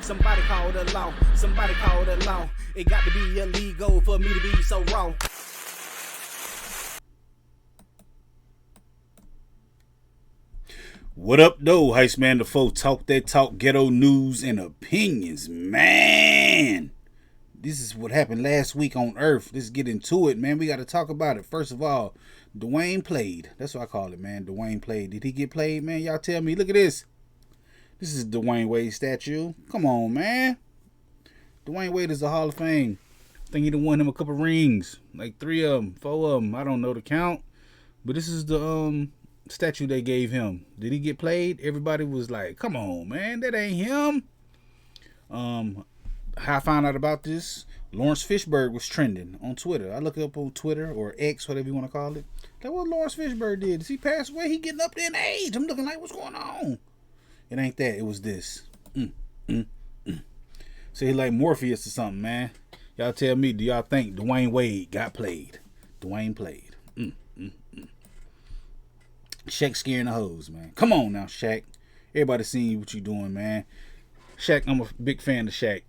Somebody call the law. Somebody call the law. It got to be illegal for me to be so wrong. What up, though? Heist Man Da Foe. Talk that talk, ghetto news and opinions. Man, this is what happened last week on Earth. Let's get into it, man. We got to talk about it. First of all, Dwayne played. That's what I call it, man. Dwayne played. Did he get played, man? Y'all tell me. Look at this. This is Dwayne Wade statue. Come on, man. Dwayne Wade is the Hall of Fame. I think he done won him a couple rings. Like 3 of them, 4 of them. I don't know the count. But this is the statue they gave him. Did he get played? Everybody was like, come on, man. That ain't him. How I found out about this, Lawrence Fishburne was trending on Twitter. I look up on Twitter or X, whatever you want to call it. Like, what Lawrence Fishburne did? Does he pass away? He getting up there in age. I'm looking like, what's going on? It ain't that. It was this. So he like Morpheus or something, man. Y'all tell me, do y'all think Dwayne Wade got played? Dwayne played. Shaq scaring the hoes, man. Come on now, Shaq. Everybody seeing what you doing, man. Shaq, I'm a big fan of Shaq.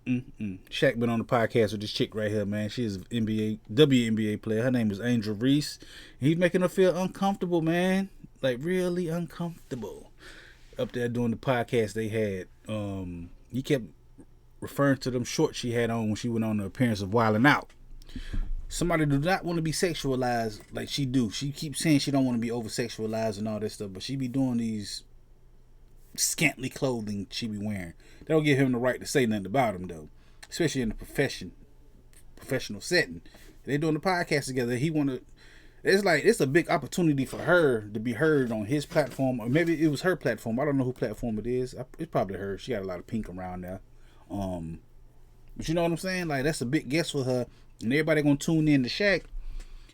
Shaq been on the podcast with this chick right here, man. She is an WNBA player. Her name is Angel Reese. He's making her feel uncomfortable, man. Like really uncomfortable. Up there doing the podcast they had. He kept referring to them shorts she had on when she went on the appearance of Wildin' Out. Somebody do not want to be sexualized like she do. She keeps saying she don't want to be over sexualized and all that stuff, but she be doing these scantily clothing she be wearing. They don't give him the right to say nothing about him though, especially in the professional setting. They doing the podcast together. He want to. It's a big opportunity for her to be heard on his platform, or maybe it was her platform. I don't know who platform it is. It's probably her. She got a lot of pink around there. But you know what I'm saying? Like, that's a big guess for her, and everybody gonna tune in to Shaq.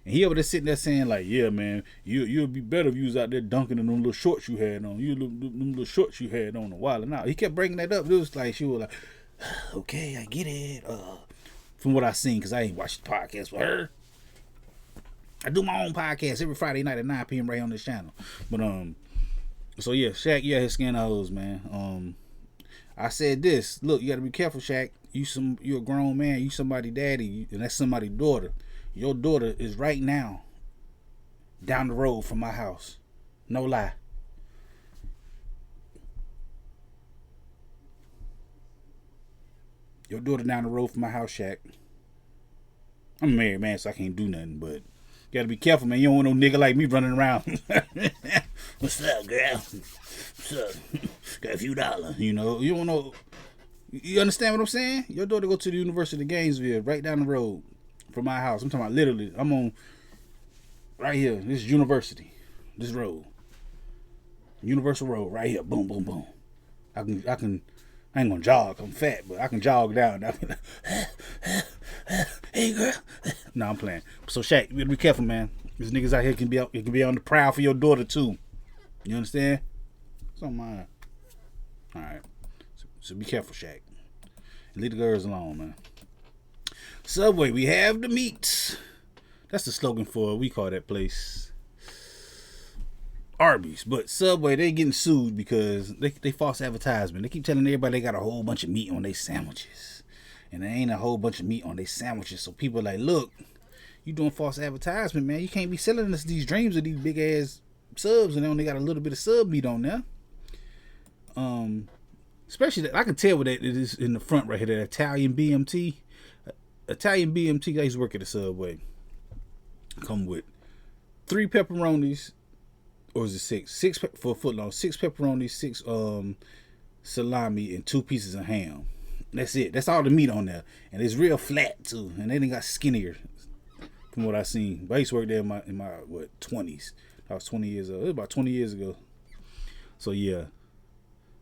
And he over there sitting there saying like, yeah, man, you'll be better if you was out there dunking in them little shorts you had on. Them little shorts you had on a while. And now he kept bringing that up. It was like she was like, okay, I get it. From what I seen, because I ain't watched the podcast with her. I do my own podcast every Friday night at 9 p.m. right on this channel. But so yeah, Shaq, yeah, his skin hoes, man. I said this. Look, you gotta be careful, Shaq. You a grown man. You somebody daddy, and that's somebody's daughter. Your daughter is right now down the road from my house. No lie. Your daughter down the road from my house, Shaq. I'm a married man, so I can't do nothing, but you gotta be careful, man. You don't want no nigga like me running around. What's up, girl? What's up? Got a few dollars, you know. You don't know. You understand what I'm saying? Your daughter go to the University of Gainesville, right down the road from my house. I'm talking about literally. I'm on right here. This is University. This road. Universal Road, right here. Boom, boom, boom. I ain't gonna jog. I'm fat, but I can jog down. Hey, girl. No, I'm playing. So Shaq, you gotta be careful, man. These niggas out here can be on the prowl for your daughter too. You understand? It's on mine. All right. So be careful, Shaq. And leave the girls alone, man. Subway, we have the meats. That's the slogan for we call that place Arby's. But Subway, they getting sued because they false advertisement. They keep telling everybody they got a whole bunch of meat on their sandwiches. And there ain't a whole bunch of meat on their sandwiches. So people are like, look, you doing false advertisement, man. You can't be selling us these dreams of these big ass subs and they only got a little bit of sub meat on there. Especially that I can tell what that it is in the front right here, that Italian BMT. Italian BMT, I used to work at the Subway. Come with 3 pepperonis, or is it 6? 6 for a foot long. 6 pepperonis, 6 salami, and 2 pieces of ham. That's it. That's all the meat on there, and it's real flat too. And they done got skinnier from what I seen. But I used to work there in my 20s. I was 20 years old. It was about 20 years ago. So yeah,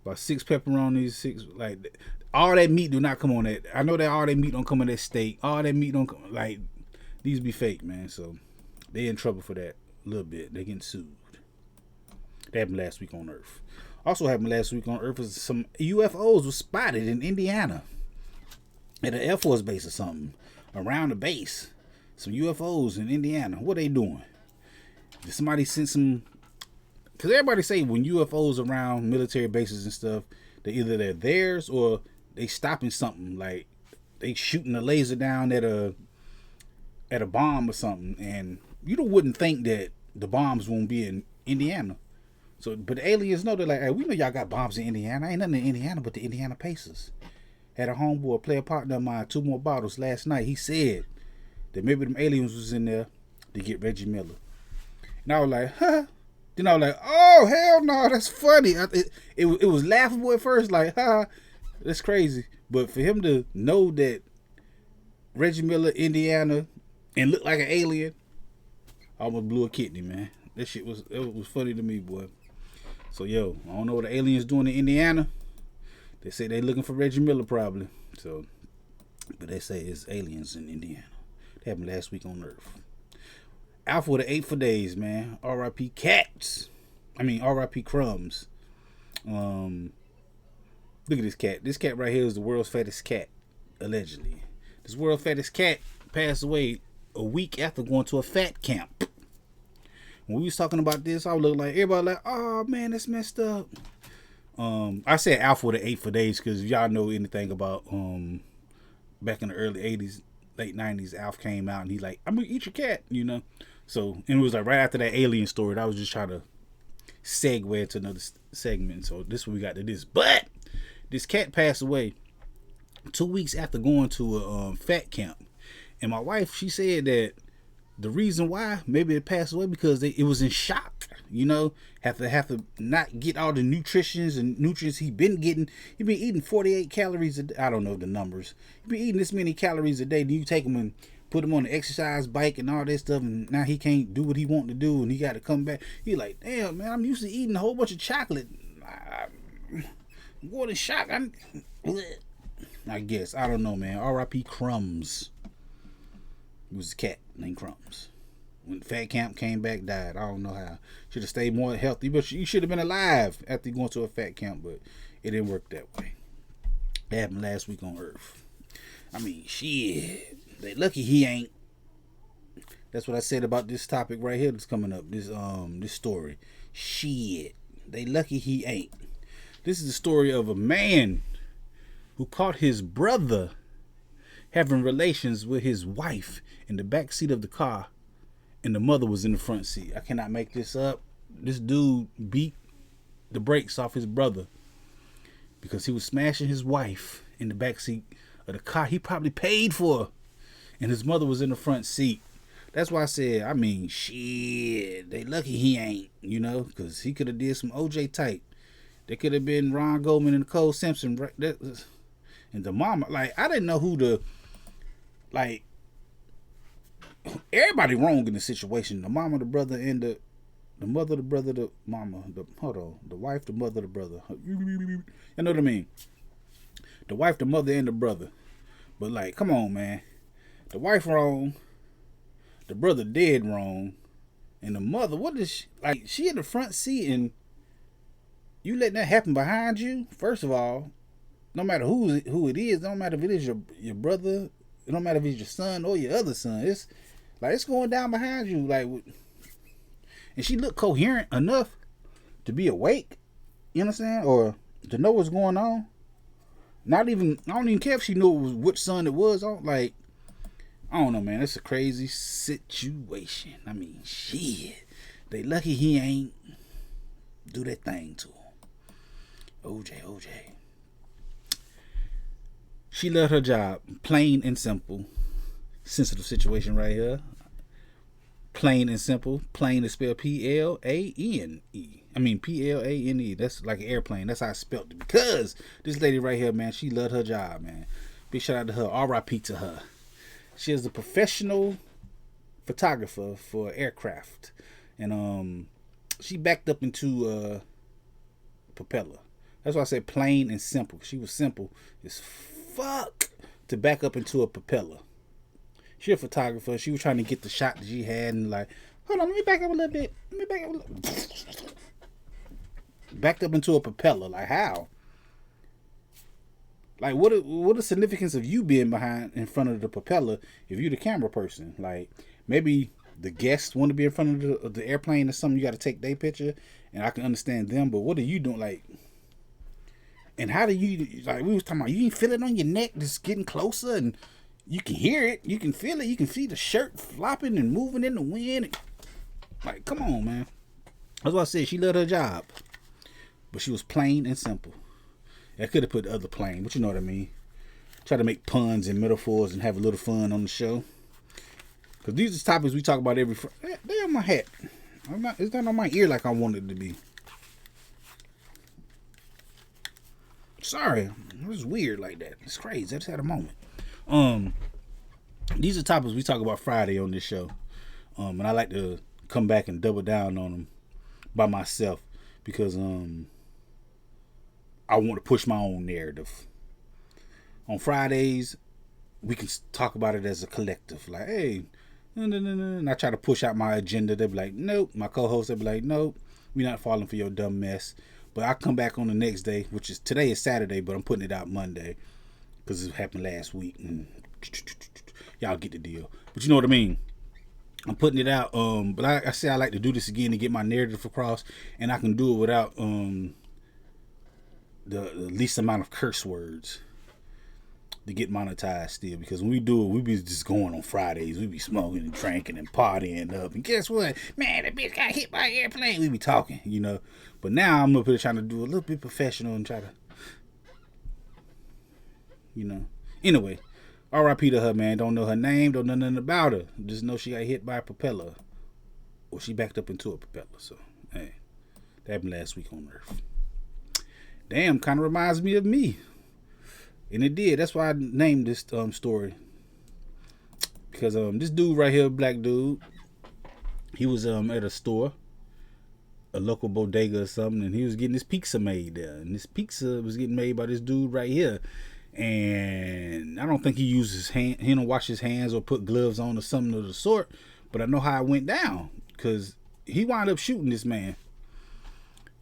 about 6 pepperonis, 6 like. All that meat do not come on that. I know that all that meat don't come on that steak. All that meat don't come, like, these be fake, man. So they in trouble for that a little bit. They getting sued. That happened last week on Earth. Also happened last week on Earth was some UFOs was spotted in Indiana at an Air Force base or something. Around the base, some UFOs in Indiana. What they doing? Did somebody send some? Because everybody say when UFOs around military bases and stuff, they're theirs or they stopping something, like they shooting a laser down at a bomb or something, and you wouldn't think that the bombs won't be in Indiana. So, but the aliens know, they're like, hey, we know y'all got bombs in Indiana. Ain't nothing in Indiana but the Indiana Pacers. Had a homeboy, player partner of mine, 2 more bottles last night. He said that maybe them aliens was in there to get Reggie Miller. And I was like, huh? Then I was like, oh, hell no, that's funny. It was laughable at first, like, huh, that's crazy. But for him to know that Reggie Miller, Indiana, and look like an alien, I almost blew a kidney, man. That shit was funny to me, boy. So, yo, I don't know what the aliens doing in Indiana. They say they looking for Reggie Miller probably. So, but they say it's aliens in Indiana. It happened last week on Earth. Out for the 8 for days, man. R.I.P. Cats. I mean, R.I.P. Crumbs. Look at this cat. This cat right here is the world's fattest cat, allegedly. This world's fattest cat passed away a week after going to a fat camp. When we was talking about this, I would look like everybody like, oh man, that's messed up. I said out for the 8 for days because if y'all know anything about back in the early 80s, late 90s, Alf came out and he like, I'm gonna eat your cat, you know. So, and it was like right after that alien story that I was just trying to segue to another segment. So this is what we got to this. But this cat passed away 2 weeks after going to a fat camp. And my wife, she said that the reason why maybe it passed away because it was in shock, you know, have to not get all the nutrients he been getting. He been eating 48 calories a day. I don't know the numbers. He been eating this many calories a day. Then you take him and put him on the exercise bike and all that stuff, and now he can't do what he want to do, and he got to come back. He like, damn man, I'm used to eating a whole bunch of chocolate. I'm going in shock. I guess I don't know, man. R.I.P. Crumbs. It was a cat named Crumbs. When fat camp came back, died. I don't know how. Should have stayed more healthy, but you should have been alive after going to a fat camp, but it didn't work that way. That happened last week on Earth. I mean, shit. They lucky he ain't. That's what I said about this topic right here that's coming up. This story. Shit. They lucky he ain't. This is the story of a man who caught his brother having relations with his wife in the back seat of the car, and the mother was in the front seat. I cannot make this up. This dude beat the brakes off his brother because he was smashing his wife in the back seat of the car he probably paid for, and his mother was in the front seat. That's why I said, I mean, shit, they lucky he ain't, you know, because he could have did some OJ type. They could have been Ron Goldman and Nicole Simpson. And the mama, like, I didn't know who the, like, everybody wrong in the situation. The mama, the brother, and the mother, the brother, the mama, the wife, the mother, the brother. You know what I mean? The wife, the mother, and the brother. But, like, come on, man. The wife wrong. The brother dead wrong. And the mother, what is she, like, she in the front seat and you letting that happen behind you? First of all, no matter who it is, don't matter if it is your brother, it don't matter if it's your son or your other son. It's like it's going down behind you, like, and she looked coherent enough to be awake. You understand, or to know what's going on. I don't even care if she knew which son it was. I don't know, man. It's a crazy situation. I mean, shit. They lucky he ain't do that thing to him. OJ. She loved her job. Plain and simple. Sensitive situation right here. Plain and simple. Plain is spelled P-L-A-N-E. I mean P-L-A-N-E. That's like an airplane. That's how I spelled it. Because this lady right here, man, she loved her job, man. Big shout out to her. R.I.P. to her. She is a professional photographer for aircraft. And she backed up into a propeller. That's why I said plain and simple. She was simple as fuck to back up into a propeller. She a photographer. She was trying to get the shot that she had and like, hold on, let me back up a little bit. Backed up into a propeller. Like how? Like what the significance of you being behind in front of the propeller if you're the camera person? Like maybe the guests want to be in front of the airplane or something, you got to take their picture, and I can understand them, but what are you doing? Like, And how do you, like we was talking about, you can feel it on your neck just getting closer, and you can hear it, you can feel it, you can see the shirt flopping and moving in the wind. Like, come on, man. That's why I said she loved her job. But she was plain and simple. I could have put the other plain, but you know what I mean. Try to make puns and metaphors and have a little fun on the show. Because these are topics we talk about every Friday. Damn, my hat. It's not on my ear like I wanted it to be. Sorry. It was weird like that. It's crazy. I just had a moment. These are topics we talk about Friday on this show. And I like to come back and double down on them by myself. Because I want to push my own narrative. On Fridays, we can talk about it as a collective. Like, hey, and I try to push out my agenda. They'll be like, nope. My co-host, they'll be like, nope, we're not falling for your dumb mess. But I come back on the next day, which is today is Saturday, but I'm putting it out Monday because it happened last week. And y'all get the deal. But you know what I mean? I'm putting it out. But I say I like to do this again to get my narrative across, and I can do it without the least amount of curse words to get monetized still. Because when we do it, we be just going on Fridays. We be smoking and drinking and partying up. And guess what? Man, that bitch got hit by an airplane. We be talking, you know. But now I'm up here trying to do a little bit professional and try to, you know. Anyway, R.I.P. to her, man. Don't know her name. Don't know nothing about her. Just know she got hit by a propeller. Or she backed up into a propeller. So, hey, that happened last week on Earth. Damn, kind of reminds me of me. And it did. That's why I named this story. Because this dude right here, black dude, he was at a store, a local bodega or something, and he was getting his pizza made there. And this pizza was getting made by this dude right here. And I don't think he used his hand, he don't wash his hands or put gloves on or something of the sort. But I know how it went down. Because he wound up shooting this man.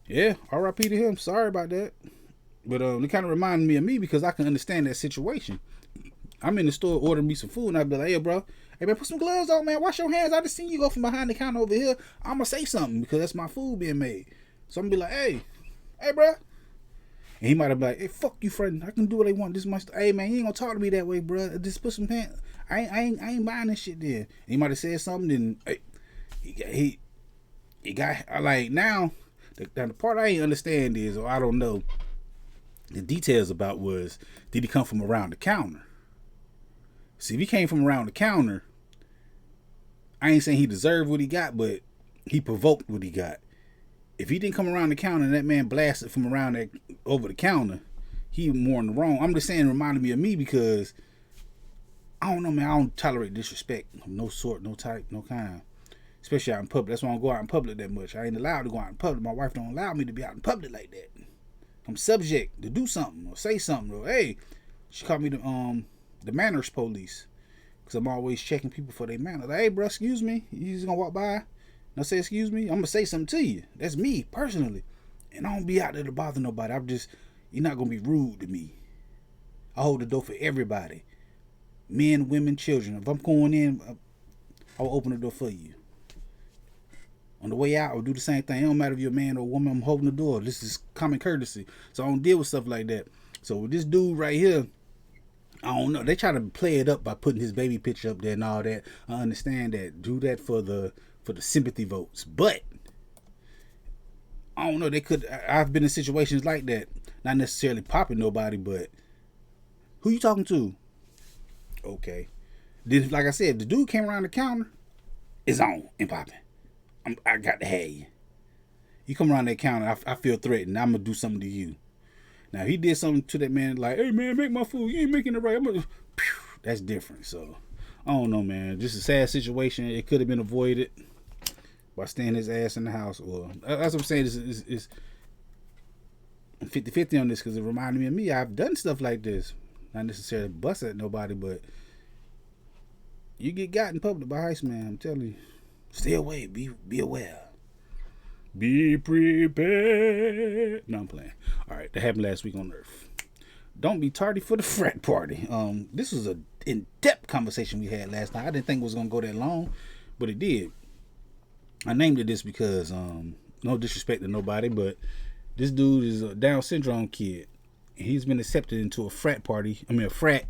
Yeah, R.I.P. to him. Sorry about that. But it kind of reminded me of me because I can understand that situation. I'm in the store ordering me some food and I'd be like, hey, bro, hey, man, put some gloves on, man. Wash your hands. I just seen you go from behind the counter over here. I'm going to say something because that's my food being made. So I'm going to be like, hey, bro. And he might have been like, hey, fuck you, friend. I can do what I want. This is my hey, man, you ain't going to talk to me that way, bro. Just put some hands. I ain't buying this shit then. And he might have said something and hey, he got, like, now, the part I ain't understand is, or I don't know, the details about was, did he come from around the counter? See, if he came from around the counter, I ain't saying he deserved what he got, but he provoked what he got. If he didn't come around the counter and that man blasted from around that over the counter, he more in the wrong. I'm just saying it reminded me of me because, I don't know, man, I don't tolerate disrespect of no sort, no type, no kind. Especially out in public. That's why I don't go out in public that much. I ain't allowed to go out in public. My wife don't allow me to be out in public like that. I'm subject to do something or say something. Or, hey, she called me the manners police. Because I'm always checking people for their manners. Like, hey, bro, excuse me. You just going to walk by and I say, excuse me? I'm going to say something to you. That's me, personally. And I don't be out there to bother nobody. You're not going to be rude to me. I hold the door for everybody. Men, women, children. If I'm going in, I'll open the door for you. On the way out, I'll do the same thing. It don't matter if you're a man or a woman, I'm holding the door. This is common courtesy. So I don't deal with stuff like that. So with this dude right here, I don't know. They try to play it up by putting his baby picture up there and all that. I understand that. Do that for the sympathy votes. But I don't know. I've been in situations like that. Not necessarily popping nobody, but who you talking to? Okay. Then, like I said, if the dude came around the counter, it's on and popping. I got to have you. You come around that counter, I feel threatened. I'm going to do something to you. Now, he did something to that man like, hey, man, make my food. You ain't making it right. That's different. So, I don't know, man. Just a sad situation. It could have been avoided by staying his ass in the house. Or that's what I'm saying. It's 50-50 on this because it reminded me of me. I've done stuff like this. Not necessarily bust at nobody, but you get got in public by Heist Man. I'm telling you. Stay away. Be aware. Be prepared. No, I'm playing. All right, that happened last week on Earth. Don't be tardy for the frat party. This was a in-depth conversation we had last night. I didn't think it was gonna go that long, but it did. I named it this because no disrespect to nobody, but this dude is a Down syndrome kid, And he's been accepted into a frat party. I mean, a frat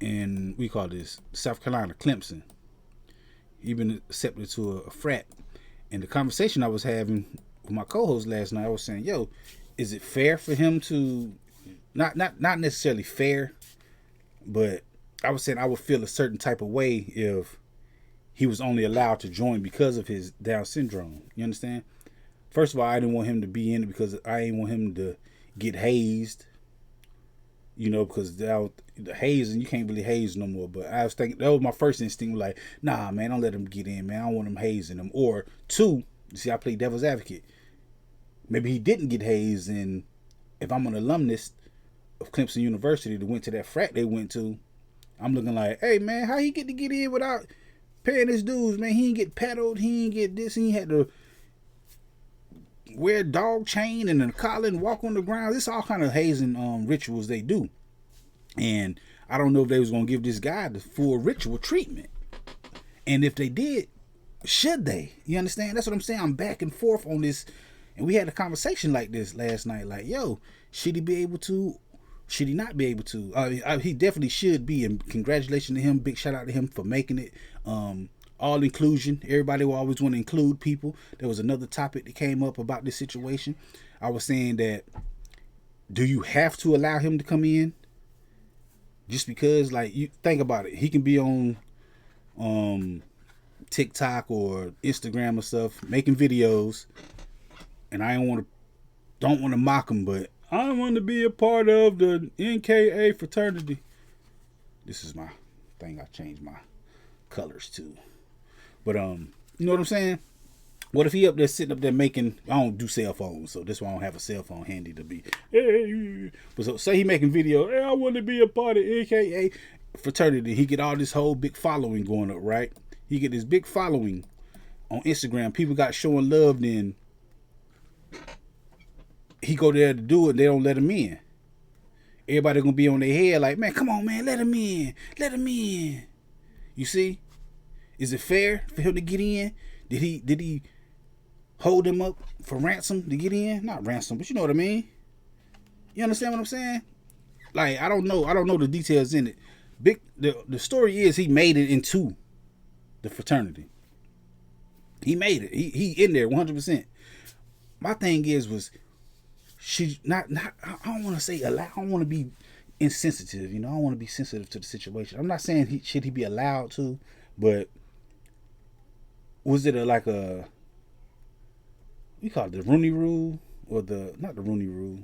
in, we call this, South Carolina, Clemson. He's been accepted to a frat. And the conversation I was having with my co-host last night, I was saying, yo, is it fair for him to, not necessarily fair, but I was saying I would feel a certain type of way if he was only allowed to join because of his Down syndrome. You understand? First of all, I didn't want him to be in it because I didn't want him to get hazed. You know, because the hazing, you can't really haze no more. But I was thinking, that was my first instinct, like, nah, man, don't let him get in, man. I don't want him hazing him. Or two, you see, I play devil's advocate. Maybe he didn't get hazed, and if I'm an alumnus of Clemson University that went to that frat they went to, I'm looking like, hey, man, how he get in without paying his dues, man? He didn't get paddled, he didn't get this, he had to wear a dog chain and a collar and walk on the ground. This all kind of hazing rituals they do. And I don't know if they was going to give this guy the full ritual treatment. And if they did, should they? You understand? That's what I'm saying. I'm back and forth on this. And we had a conversation like this last night. Like, yo, should he be able to? Should he not be able to? He definitely should be. And congratulations to him. Big shout out to him for making it. All inclusion. Everybody will always want to include people. There was another topic that came up about this situation. I was saying that, do you have to allow him to come in? Just because, like, you think about it. He can be on TikTok or Instagram or stuff, making videos. And I don't want to mock him, but I want to be a part of the NKA fraternity. This is my thing. I changed my colors too. But you know what I'm saying? What if he up there sitting up there making? I don't do cell phones, so that's why I don't have a cell phone handy to be. Hey, but so say he making video. Hey, I want to be a part of NKA fraternity. He get all this whole big following going up, right? He get this big following on Instagram. People got showing love. Then he go there to do it. They don't let him in. Everybody gonna be on their head like, man, come on, man, let him in. Let him in. You see? Is it fair for him to get in? Did he hold him up for ransom to get in? Not ransom, but you know what I mean. You understand what I'm saying? Like, I don't know the details in it. The story is he made it into the fraternity. He made it. He in there 100%. My thing was she not I don't want to say allow. I don't want to be insensitive. You know, I don't want to be sensitive to the situation. I'm not saying should he be allowed to, but was it we call it the Rooney Rule or not the Rooney Rule,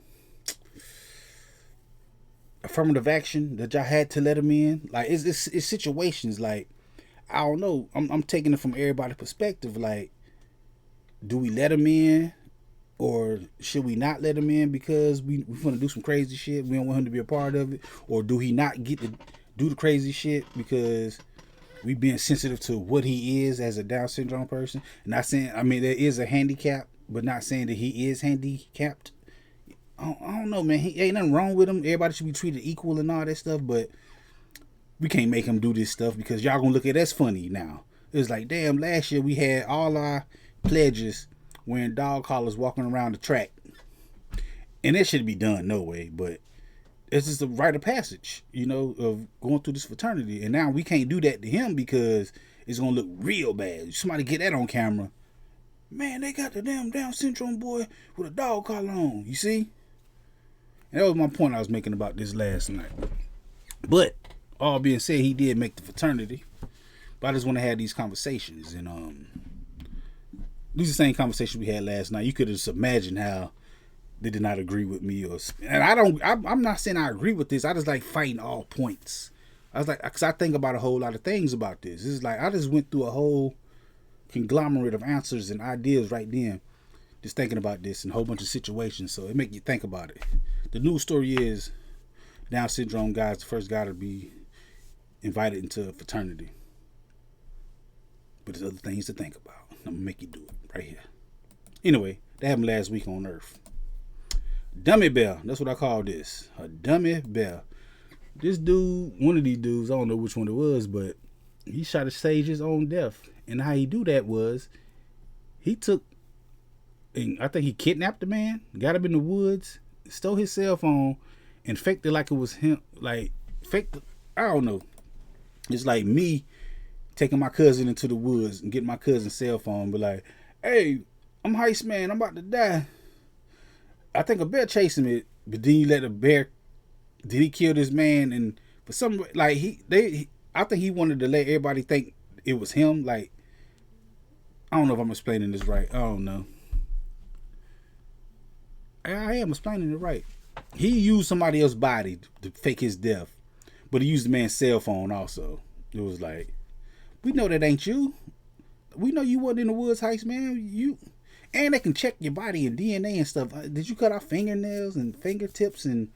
affirmative action that y'all had to let him in? Like, it's situations like, I don't know. I'm taking it from everybody's perspective. Like, do we let him in, or should we not let him in because we want to do some crazy shit? We don't want him to be a part of it, or do he not get to do the crazy shit because we being sensitive to what he is as a Down syndrome person? Not saying, I mean, there is a handicap, but not saying that he is handicapped. I don't know, man. He ain't nothing wrong with him. Everybody should be treated equal and all that stuff, but we can't make him do this stuff because y'all gonna look at us funny now. It's like, damn, last year we had all our pledges wearing dog collars walking around the track. And that should be done, no way, but it's just a rite of passage, you know, of going through this fraternity. And now we can't do that to him because it's going to look real bad. Somebody get that on camera. Man, they got the damn Down syndrome boy with a dog collar on, you see? And that was my point I was making about this last night. But, all being said, he did make the fraternity. But I just want to have these conversations. And these are the same conversations we had last night. You could just imagine how they did not agree with me, and I'm not saying I agree with this. I just like fighting all points. I was like, because I think about a whole lot of things about this. It's like I just went through a whole conglomerate of answers and ideas right then, just thinking about this and a whole bunch of situations. So it make you think about it. The news story is Down syndrome guy's the first guy to be invited into a fraternity. But there's other things to think about. I'm gonna make you do it right here. Anyway, that happened last week on Earth. Dummy bear. That's what I call this. A dummy bear. This dude, one of these dudes, I don't know which one it was, but he shot to stage his own death. And how he do that was he took, and I think he kidnapped the man, got him in the woods, stole his cell phone, and faked it like it was him. Like faked. I don't know. It's like me taking my cousin into the woods and getting my cousin's cell phone, and be like, "Hey, I'm Heist Man. I'm about to die. I think a bear chasing me." But then you let a bear. Did he kill this man? And for some, like I think he wanted to let everybody think it was him. Like, I don't know if I'm explaining this right. I don't know. I am explaining it right. He used somebody else's body to fake his death, but he used the man's cell phone also. It was like, we know that ain't you. We know you wasn't in the woods, Heist Man. You, and they can check your body and DNA and stuff. Did you cut off fingernails and fingertips and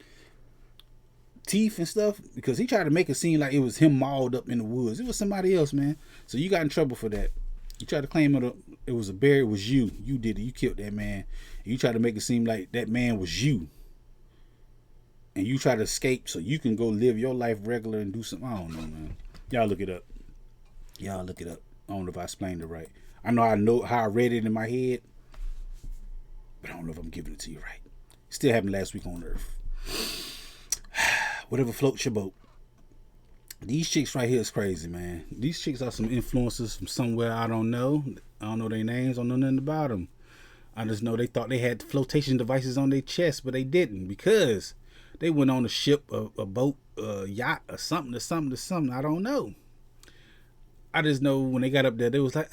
teeth and stuff? Because he tried to make it seem like it was him mauled up in the woods. It was somebody else, man. So you got in trouble for that. You tried to claim it was a bear. It was you. You did it. You killed that man. You tried to make it seem like that man was you. And you try to escape so you can go live your life regular and do something. I don't know, man. Y'all look it up. Y'all look it up. I don't know if I explained it right. I know how I read it in my head, but I don't know if I'm giving it to you right. Still happened last week on Earth. Whatever floats your boat. These chicks right here is crazy, man. These chicks are some influencers from somewhere I don't know. I don't know their names. I don't know nothing about them. I just know they thought they had flotation devices on their chest, but they didn't, because they went on a ship, a boat, a yacht, or something. I don't know. I just know when they got up there, they was like,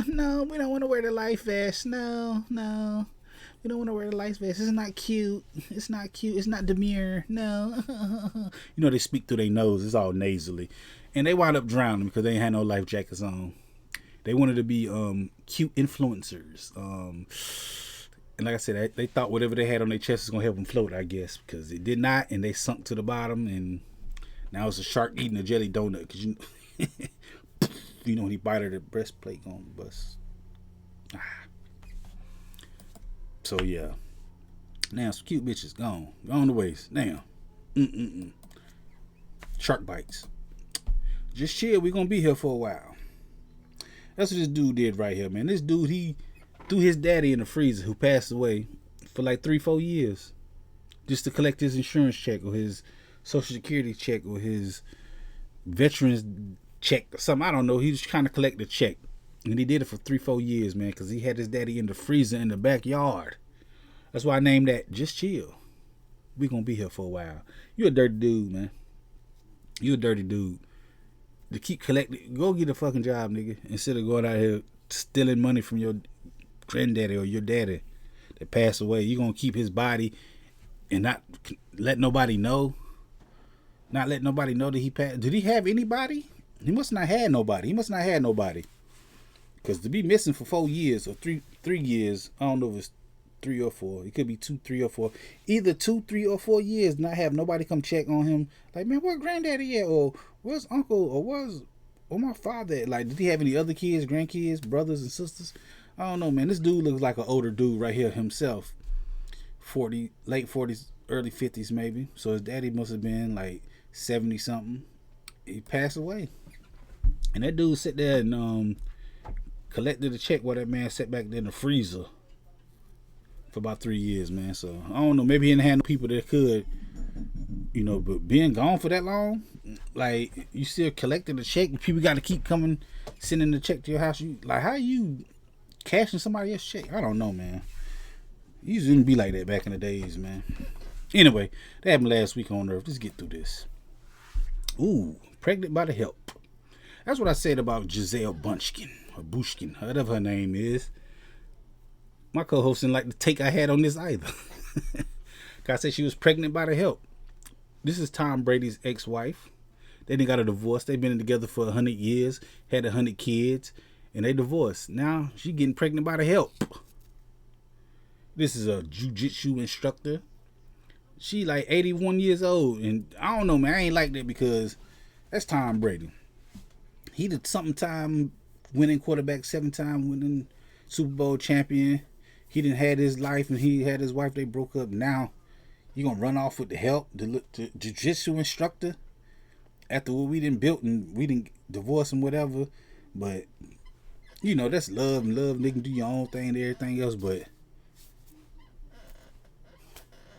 no, we don't want to wear the life vest. No. We don't want to wear the life vest. It's not cute. It's not demure. No. You know, they speak through their nose. It's all nasally. And they wound up drowning because they ain't had no life jackets on. They wanted to be cute influencers. And like I said, they thought whatever they had on their chest was going to help them float, I guess, because it did not. And they sunk to the bottom. And now it's a shark eating a jelly donut. Because you know when he bite her, the breastplate on the bus. So yeah. Now some cute bitches gone the waist. Now, shark bites. Just chill. We gonna be here for a while. That's what this dude did right here, man. This dude, he threw his daddy in the freezer, who passed away, for like 3-4 years, just to collect his insurance check or his social security check or his veterans check or something. I don't know. He was trying to collect the check. And he did it for 3-4 years, man, because he had his daddy in the freezer in the backyard. That's why I named that Just Chill. We gonna be here for a while. You a dirty dude, man. You a dirty dude. To keep collecting, go get a fucking job, nigga. Instead of going out here stealing money from your granddaddy or your daddy that passed away. You gonna keep his body and not let nobody know? Not let nobody know that he passed. Did he have anybody? He must not have nobody. Because to be missing for 4 years or three years, I don't know if it's 3 or 4. It could be 2, 3, or 4. Either 2, 3, or 4 years, not have nobody come check on him. Like, man, where granddaddy at? Or where's uncle? Or where's my father at? Like, did he have any other kids, grandkids, brothers and sisters? I don't know, man. This dude looks like an older dude right here himself. 40, late 40s, early 50s maybe. So his daddy must have been like 70 something. He passed away. And that dude sat there and collected a check while that man sat back there in the freezer for about 3 years, man. So I don't know, maybe he didn't have no people that could, but being gone for that long, like, you still collecting the check, people got to keep coming, sending the check to your house. How you cashing somebody else's check? I don't know, man. You used to be like that back in the days, man. Anyway, that happened last week on Earth. Let's get through this. Ooh, pregnant by the help. That's what I said about Giselle Bunchkin, or Bushkin, whatever her name is. My co-host didn't like the take I had on this either. I said she was pregnant by the help. This is Tom Brady's ex-wife. They done got a divorce. They've been together for 100 years, had 100 kids, and they divorced. Now she getting pregnant by the help. This is a jiu-jitsu instructor. She like 81 years old, and I don't know, man. I ain't like that because that's Tom Brady. He the something-time winning quarterback, 7-time winning Super Bowl champion. He didn't had his life, and he had his wife. They broke up. Now you gonna run off with the help, the jiu-jitsu instructor, after what we didn't built and we didn't divorce and whatever. But that's love, and love. They can do your own thing and everything else, but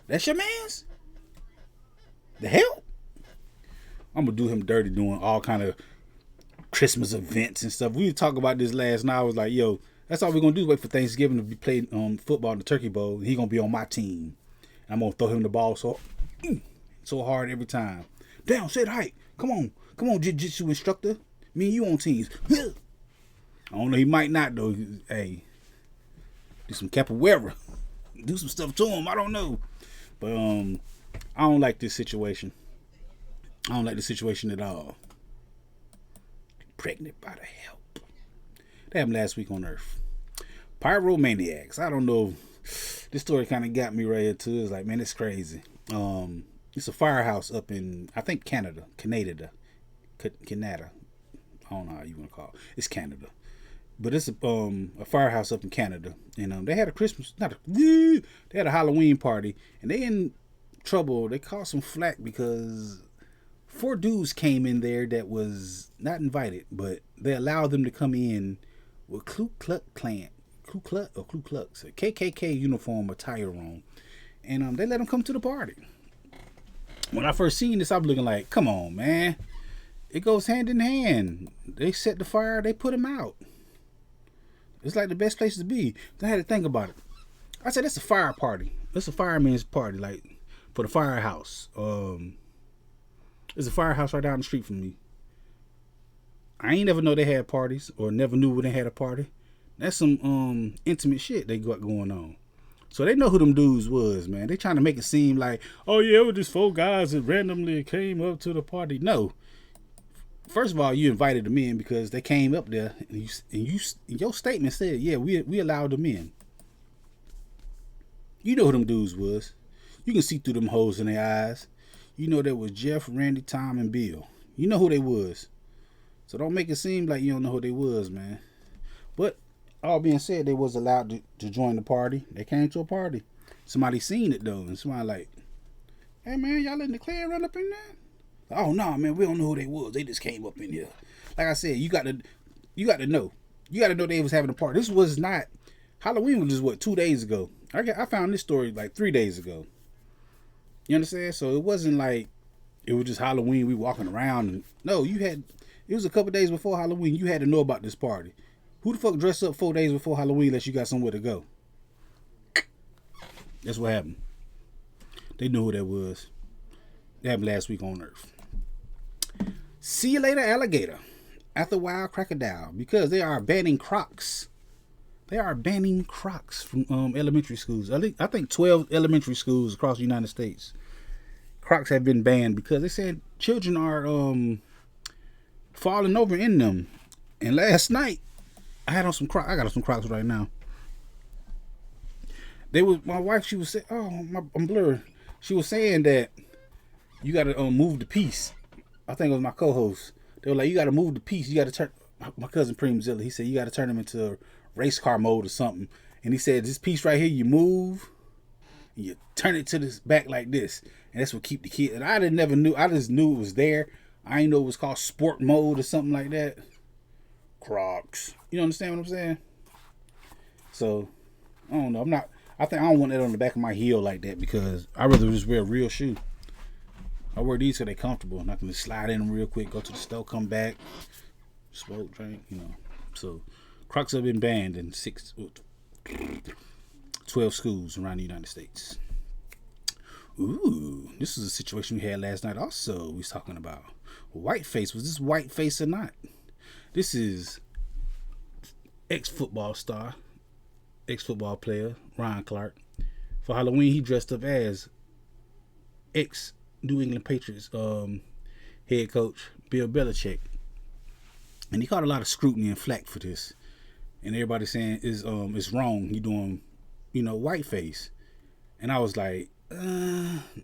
that's your man's. The hell? I'm gonna do him dirty doing all kind of Christmas events and stuff. We were talking about this last night. I was like, yo, that's all we're gonna do is wait for Thanksgiving to be played football in the Turkey Bowl. He gonna be on my team. I'm gonna throw him the ball so hard every time. Down, set height. Come on, jiu-jitsu instructor. Me and you on teams. I don't know. He might not though. Hey, do some capoeira. Do some stuff to him. I don't know. But I don't like this situation. I don't like the situation at all. Pregnant by the help. That happened last week on Earth. Pyromaniacs. I don't know. This story kind of got me right here too. It's like, man, it's crazy. It's a firehouse up in, I think, Canada. Canada. I don't know how you want to call it. It's Canada. But it's a firehouse up in Canada. And they had they had a Halloween party. And they in trouble. They caught some flack because 4 dudes came in there that was not invited. But they allowed them to come in with Ku Klux, a KKK uniform attire on. And they let them come to the party. When I first seen this, I was looking like, come on, man. It goes hand in hand. They set the fire, they put them out. It's like the best place to be. I had to think about it. I said, that's a fire party. That's a fireman's party, like, for the firehouse. There's a firehouse right down the street from me. I ain't never know they had parties, or never knew when they had a party. That's some intimate shit they got going on. So they know who them dudes was, man. They trying to make it seem like, oh yeah, it was just 4 guys that randomly came up to the party. No. First of all, you invited them in because they came up there, and your statement said, yeah, we allowed them in. You know who them dudes was. You can see through them holes in their eyes. You know that was Jeff, Randy, Tom, and Bill. You know who they was. So don't make it seem like you don't know who they was, man. But all being said, they was allowed to join the party. They came to a party. Somebody seen it though, and somebody like, hey man, y'all letting the Klan run up in there? Oh no, man, we don't know who they was. They just came up in here. Like I said, you got to know. You got to know they was having a party. This was not Halloween. Was just 2 days ago. I found this story like 3 days ago. You understand? So it wasn't like it was just Halloween. We walking around. And, no, it was a couple days before Halloween. You had to know about this party. Who the fuck dressed up 4 days before Halloween unless you got somewhere to go? That's what happened. They knew who that was. That happened last week on Earth. See you later, alligator. After a while, crocodile. Because they are banning Crocs. They are banning Crocs from elementary schools. I think 12 elementary schools across the United States. Crocs have been banned because they said children are falling over in them. And last night, I had on some Crocs. I got on some Crocs right now. My wife, she was saying, I'm blurred. She was saying that you got to move the piece. I think it was my co-host. They were like, you got to move the piece. You got to turn. My cousin Preem Zilla, he said you got to turn them into race car mode or something. And he said this piece right here, you move, and you turn it to this back like this, and that's what keep the kid. And I never knew. I just knew it was there. I didn't know it was called sport mode or something like that. Crocs. You understand what I'm saying? So I don't know. I think I don't want that on the back of my heel like that because I rather just wear a real shoe. I wear these so they're comfortable and I can just slide in them real quick, go to the store, come back, smoke, drink, So Crocs have been banned in 12 schools around the United States. Ooh, this is a situation we had last night also. We was talking about whiteface. Was this whiteface or not? This is ex-football player, Ryan Clark. For Halloween, he dressed up as ex-New England Patriots head coach, Bill Belichick. And he caught a lot of scrutiny and flack for this. And everybody saying it's wrong. He doing, whiteface. And I was like, it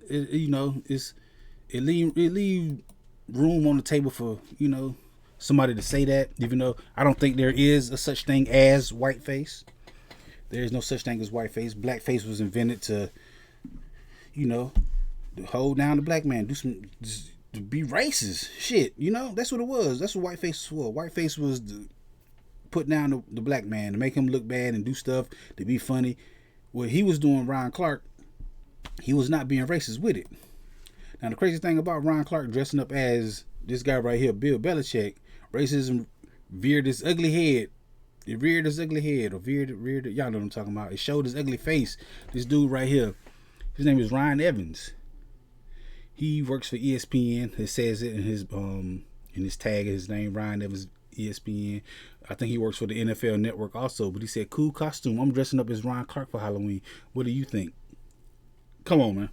leave room on the table for, somebody to say that, even though I don't think there is a such thing as whiteface. There is no such thing as whiteface. Blackface was invented to, to hold down the black man, to be racist. Shit, that's what it was. That's what whiteface was for. Whiteface was to put down the black man, to make him look bad and do stuff, to be funny. What he was doing, Ryan Clark, he was not being racist with it. Now the crazy thing about Ron Clark dressing up as this guy right here, Bill Belichick, racism reared his ugly head. It reared his ugly head, or reared. Y'all know what I'm talking about. It showed his ugly face. This dude right here, his name is Ryan Evans. He works for ESPN. It says it in his tag, his name, Ryan Evans, ESPN. I think he works for the NFL Network also. But he said, "Cool costume. I'm dressing up as Ron Clark for Halloween. What do you think?" Come on, man.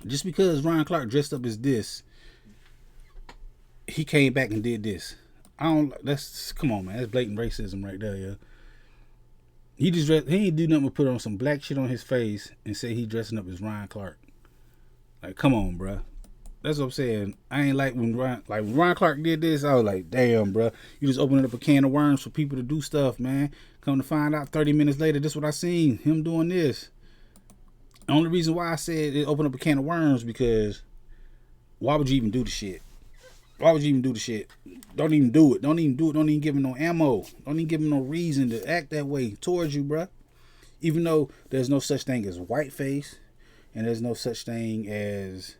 Just because Ron Clark dressed up as this, he came back and did this. Come on, man. That's blatant racism right there, yeah. He ain't do nothing but put on some black shit on his face and say he dressing up as Ron Clark. Like, come on, bruh. That's what I'm saying. I ain't like when Ron Clark did this. I was like, damn, bruh. You just opening up a can of worms for people to do stuff, man. Come to find out 30 minutes later, this is what I seen. Him doing this. The only reason why I said it opened up a can of worms because why would you even do the shit? Why would you even do the shit? Don't even do it. Don't even do it. Don't even give him no ammo. Don't even give him no reason to act that way towards you, bruh. Even though there's no such thing as whiteface and there's no such thing as,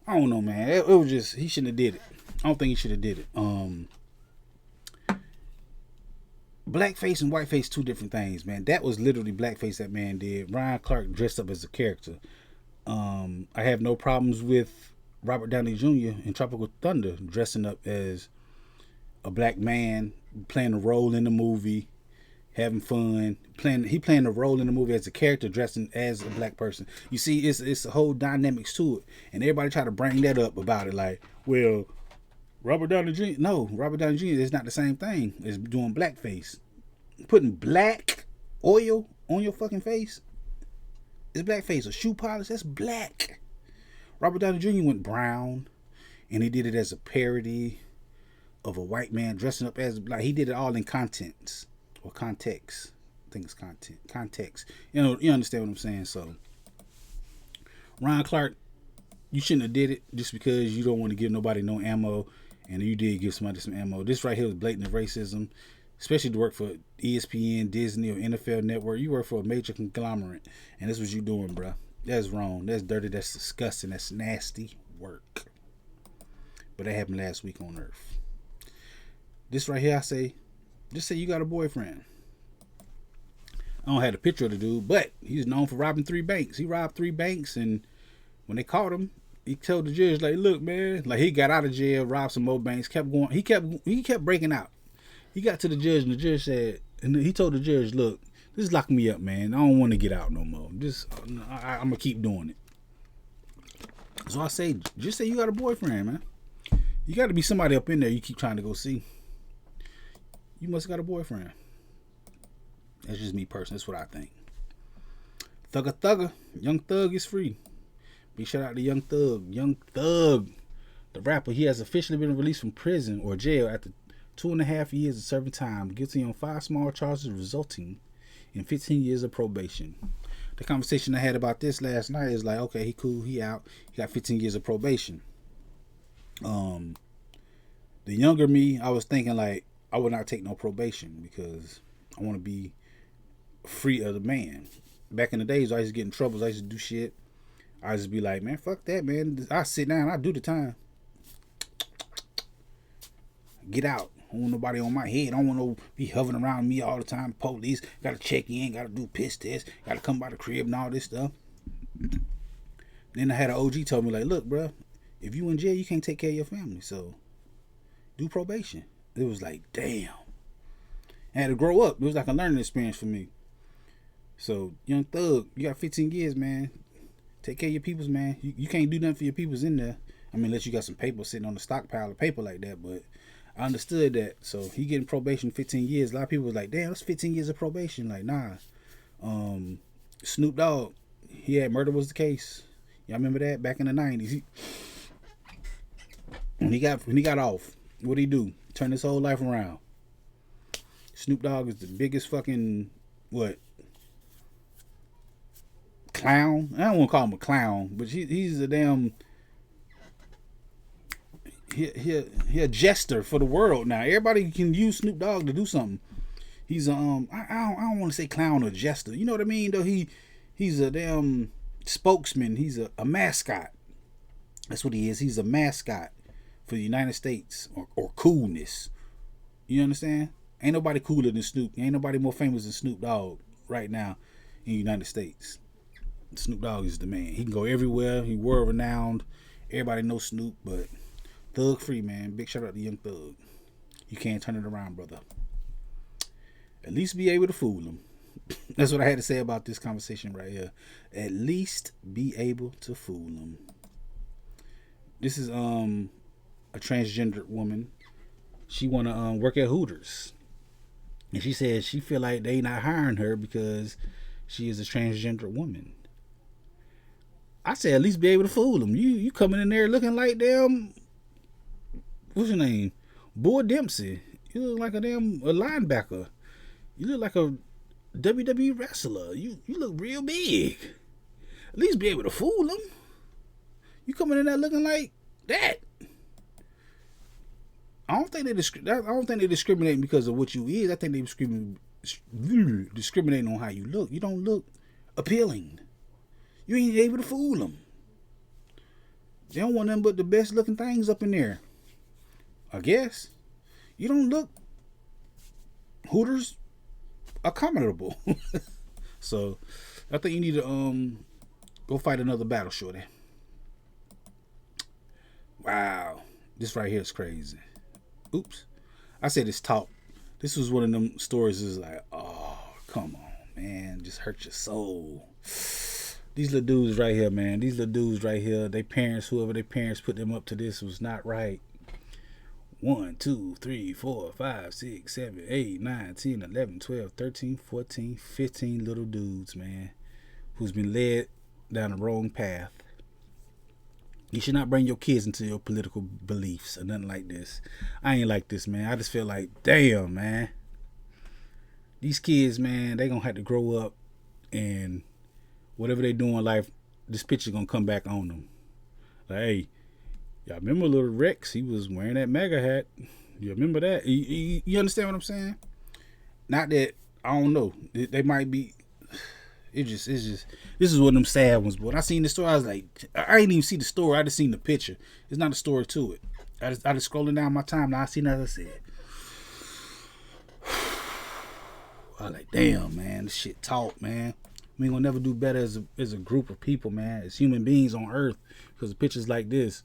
I don't know, man. It was just, he shouldn't have did it. I don't think he should have did it. Blackface and whiteface, two different things, man. That was literally blackface that man did. Ryan Clark dressed up as a character. I have no problems with Robert Downey Jr. in Tropical Thunder dressing up as a black man, playing a role in the movie, having fun, he playing a role in the movie as a character dressing as a black person. You see, it's a whole dynamics to it, and everybody try to bring that up about it, like, well, Robert Downey Jr. No, Robert Downey Jr. is not the same thing as doing blackface. Putting black oil on your fucking face is blackface. Or shoe polish, that's black. Robert Downey Jr. went brown, and he did it as a parody of a white man dressing up as black. He did it all in contents or context. I think it's context. You know, you understand what I'm saying. So, Ron Clark, you shouldn't have did it just because you don't want to give nobody no ammo, and you did give somebody some ammo. This right here is blatant racism, especially to work for ESPN, Disney, or NFL Network. You work for a major conglomerate, and this is what you doing, bruh. That's wrong. That's dirty. That's disgusting. That's nasty work. But that happened last week on Earth. This right here, just say you got a boyfriend. I don't have a picture of the dude, but he's known for robbing 3 banks. He robbed 3 banks, and when they caught him, he told the judge, like, look, man, like, he got out of jail, robbed some more banks, kept going. He kept breaking out. He got to the judge, and the judge said, and he told the judge, look, this is locking me up, man. I don't want to get out no more. I'm going to keep doing it. So I say, just say you got a boyfriend, man. You got to be somebody up in there you keep trying to go see. You must have got a boyfriend. That's just me personally. That's what I think. Thugger. Young Thug is free. Big shout out to Young Thug. Young Thug, the rapper, he has officially been released from prison or jail after 2.5 years of serving time, guilty on 5 small charges resulting in 15 years of probation. The conversation I had about this last night is like, okay, he cool, he out, he got 15 years of probation. The younger me, I was thinking like, I would not take no probation because I want to be free of the man. Back in the days, I used to get in troubles, I used to do shit. I just be like, man, fuck that, man. I sit down, I do the time. Get out. I don't want nobody on my head. I don't want to be hovering around me all the time. Police, got to check in, got to do piss tests, got to come by the crib and all this stuff. Then I had an OG told me, like, look, bro, if you in jail, you can't take care of your family. So do probation. It was like, damn. I had to grow up. It was like a learning experience for me. So, Young Thug, you got 15 years, man. Take care of your peoples, man. You can't do nothing for your peoples in there. I mean, unless you got some paper sitting on the stockpile of paper like that, but I understood that. So he getting probation 15 years. A lot of people was like, damn, that's 15 years of probation. Like, nah. Snoop Dogg, he had Murder Was the Case. Y'all remember that back in the 90s? When he got off, what'd he do? Turn his whole life around. Snoop Dogg is the biggest fucking clown. I don't want to call him a clown, but he's a damn he a jester for the world now. Everybody can use Snoop Dogg to do something. He's I don't want to say clown or jester. You know what I mean? Though he's a damn spokesman. He's a mascot. That's what he is. He's a mascot for the United States or coolness. You understand? Ain't nobody cooler than Snoop. Ain't nobody more famous than Snoop Dogg right now in the United States. Snoop Dogg is the man. He can go everywhere. He world renowned. Everybody knows Snoop, but Thug free, man. Big shout out to Young Thug. You can't turn it around, brother. At least be able to fool him. That's what I had to say about this conversation right here. At least be able to fool him. This is a transgender woman. She wanna work at Hooters, and she says she feel like they not hiring her because she is a transgender woman. I say at least be able to fool them. You coming in there looking like damn, what's your name, Boy Dempsey. You look like a linebacker. You look like a WWE wrestler. You look real big. At least be able to fool them. You coming in there looking like that. I don't think they discriminating because of what you is. I think they discriminating on how you look. You don't look appealing. You ain't able to fool them. They don't want nothing but the best looking things up in there. I guess. You don't look Hooters accommodable. So I think you need to go fight another battle, shorty. Wow. This right here is crazy. Oops. I said it's talk. This was one of them stories is like, oh, come on, man. Just hurt your soul. These little dudes right here, man. These little dudes right here, they parents, whoever their parents put them up to this was not right. 1, 2, 3, 4, 5, 6, 7, 8, 9, 10, 11, 12, 13, 14, 15 little dudes, man, who's been led down the wrong path. You should not bring your kids into your political beliefs or nothing like this. I ain't like this, man. I just feel like, damn, man. These kids, man, they gonna have to grow up and whatever they do in life, this picture gonna come back on them. Like, hey, y'all remember little Rex? He was wearing that MAGA hat. You remember that? You understand what I'm saying? Not that, I don't know. They might be... It's just this is one of them sad ones. But when I seen the story, I was like, I ain't even see the story. I just seen the picture. There's not a story to it. I just scrolling down my time. Now I seen that. I said, I was like, damn, man, this shit talk, man. We ain't gonna never do better as a group of people, man, as human beings on Earth, because of pictures like this.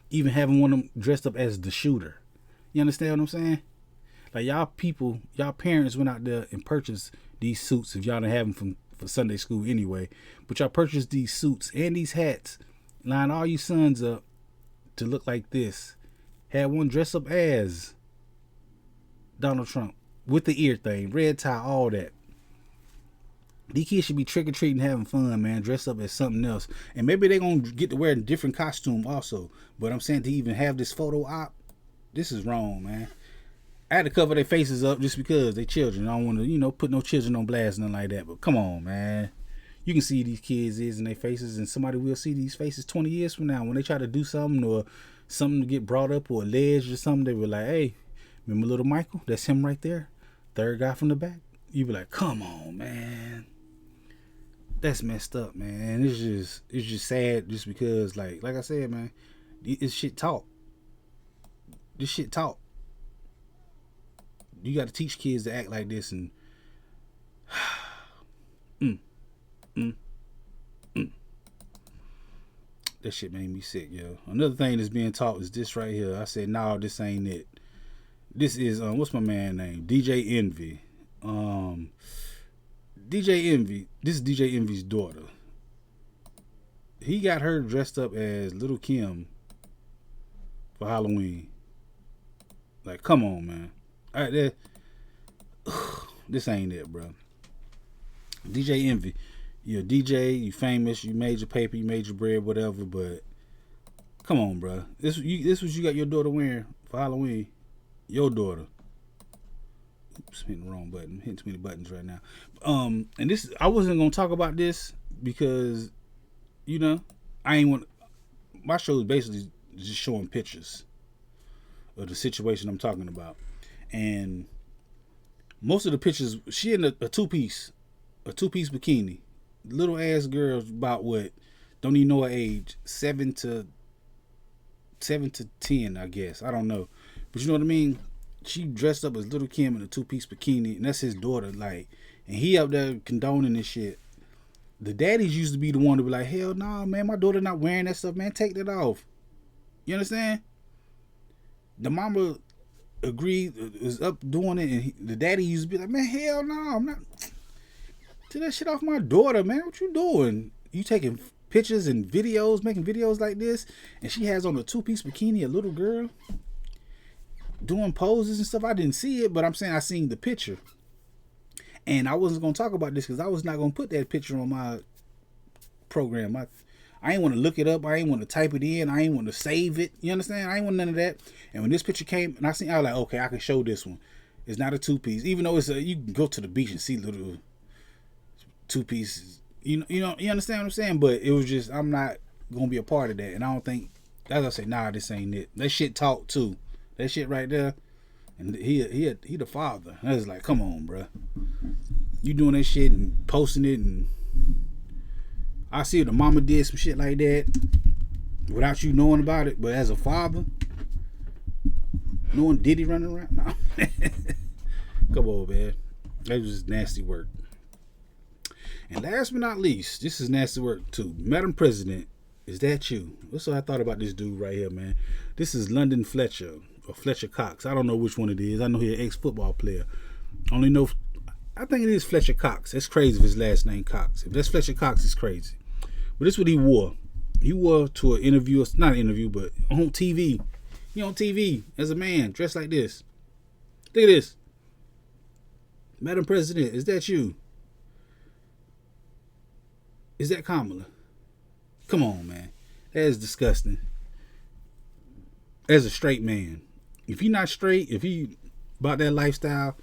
Even having one of them dressed up as the shooter. You understand what I'm saying? Like y'all parents went out there and purchased these suits if y'all didn't have them for Sunday school anyway. But y'all purchased these suits and these hats, line all you sons up to look like this. Had one dressed up as Donald Trump with the ear thing, red tie, all that. These kids should be trick-or-treating, having fun, man, dressed up as something else. And maybe they're going to get to wear a different costume also. But I'm saying to even have this photo op, this is wrong, man. I had to cover their faces up just because they children. I don't want to, put no children on blast, nothing like that. But come on, man. You can see these kids is in their faces, and somebody will see these faces 20 years from now. When they try to do something or something to get brought up or alleged or something, they were like, hey, remember little Michael? That's him right there. Third guy from the back. You be like, come on, man. That's messed up, man. It's just sad just because, like I said, man, it's shit talk. This shit talk. You got to teach kids to act like this and that shit made me sick, yo. Another thing that's being taught is this right here. I said, no, this ain't it. This is what's my man name? DJ Envy. DJ Envy. This is DJ Envy's daughter. He got her dressed up as Little Kim for Halloween. Like, come on, man. This ain't it, bro. DJ Envy, you're a DJ, you famous, you made your paper, you made your bread, whatever. But come on, bro. This was you got your daughter wearing for Halloween. Your daughter. Oops, hitting the wrong button. I'm hitting too many buttons right now. And this, I wasn't gonna talk about this because, I ain't want. My show is basically just showing pictures of the situation I'm talking about. And most of the pictures, she in a two-piece bikini. Little ass girl about what? Don't even know her age. 7 to 7 to 10, I guess. I don't know. But you know what I mean? She dressed up as Little Kim in a 2-piece bikini, and that's his daughter, like, and he up there condoning this shit. The daddies used to be the one to be like, hell nah, man, my daughter not wearing that stuff, man, take that off. You understand? The mama agreed, was up doing it, and the daddy used to be like, man, hell no, I'm not. Take that shit off my daughter, man. What you doing? You taking pictures and videos, making videos like this, and she has on a 2-piece bikini, a little girl, doing poses and stuff. I didn't see it, but I'm saying I seen the picture. And I wasn't going to talk about this because I was not going to put that picture on my program. I ain't want to look it up. I ain't want to type it in. I ain't want to save it. You understand? I ain't want none of that. And when this picture came, and I was like, okay, I can show this one. It's not a 2-piece. Even though you can go to the beach and see little 2-pieces. You understand what I'm saying? But it was just, I'm not going to be a part of that. And I don't think, as I say, nah, this ain't it. That shit talk too. That shit right there. And he the father. I was like, come on, bro. You doing that shit and posting it, and I see the mama did some shit like that without you knowing about it. But as a father, knowing Diddy running around, no. Come on, man. That was just nasty work. And last but not least, this is nasty work too. Madam President, is that you? That's what I thought about this dude right here, man. This is London Fletcher. Or Fletcher Cox. I don't know which one it is. I know he's an ex-football player. Only know, I think it is Fletcher Cox. That's crazy if his last name Cox. If that's Fletcher Cox, it's crazy. But this is what he wore. He wore to an interview, not an interview, but on TV. He on TV as a man, dressed like this. Look at this. Madam President, is that you? Is that Kamala? Come on, man. That is disgusting. As a straight man. If you're not straight, if you about that lifestyle,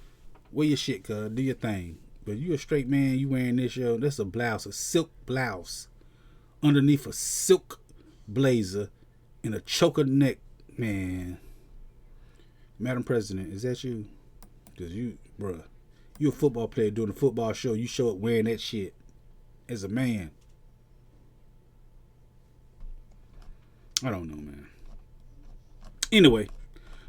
wear your shit, cuz. Do your thing. But you a straight man, you wearing this, yo. That's a blouse, a silk blouse. Underneath a silk blazer and a choker neck. Man. Madam President, is that you? Because you, bruh, you a football player doing a football show. You show up wearing that shit as a man. I don't know, man. Anyway,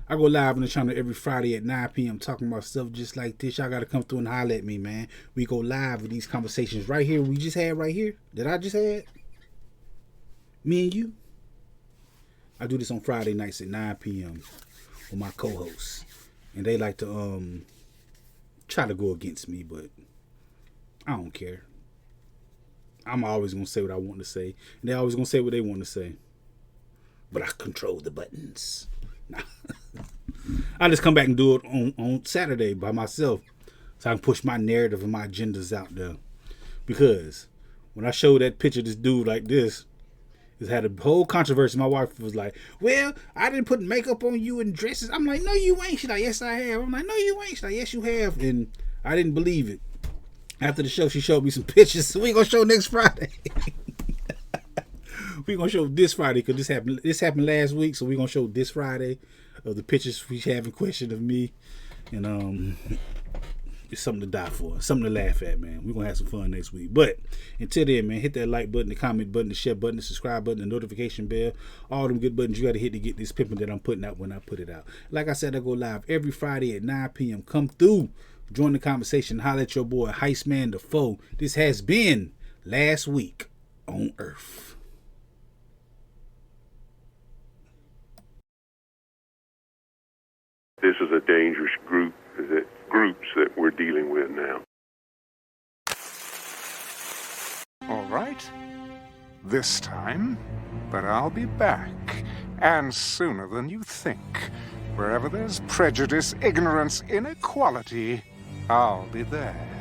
I go live on the channel every Friday at 9 p.m. talking about stuff just like this. Y'all got to come through and holler at me, man. We go live with these conversations right here. We just had right here. That I just had. Me and you. I do this on Friday nights at 9 p.m. with my co-hosts. And they like to try to go against me, but I don't care. I'm always going to say what I want to say. And they're always going to say what they want to say. But I control the buttons. Nah. I just come back and do it on Saturday by myself, so I can push my narrative and my agendas out there. Because when I showed that picture of this dude like this, it's had a whole controversy. My wife was like, well, I didn't put makeup on you and dresses. I'm like, no, you ain't. She's like, yes, I have. I'm like, no, you ain't. She's like, yes, you have. And I didn't believe it. After the show, she showed me some pictures. So we going to show next Friday. We're going to show this Friday because this happened last week. So we're going to show this Friday of the pictures we have in question of me. And it's something to die for. Something to laugh at, man. We're going to have some fun next week. But until then, man, hit that like button, the comment button, the share button, the subscribe button, the notification bell. All them good buttons you got to hit to get this pimping that I'm putting out when I put it out. Like I said, I go live every Friday at 9 p.m. Come through. Join the conversation. Holler at your boy, Heist Man Da Foe. This has been Last Week on Earth. This is a dangerous groups that we're dealing with now. All right. This time, but I'll be back, and sooner than you think. Wherever there's prejudice, ignorance, inequality, I'll be there.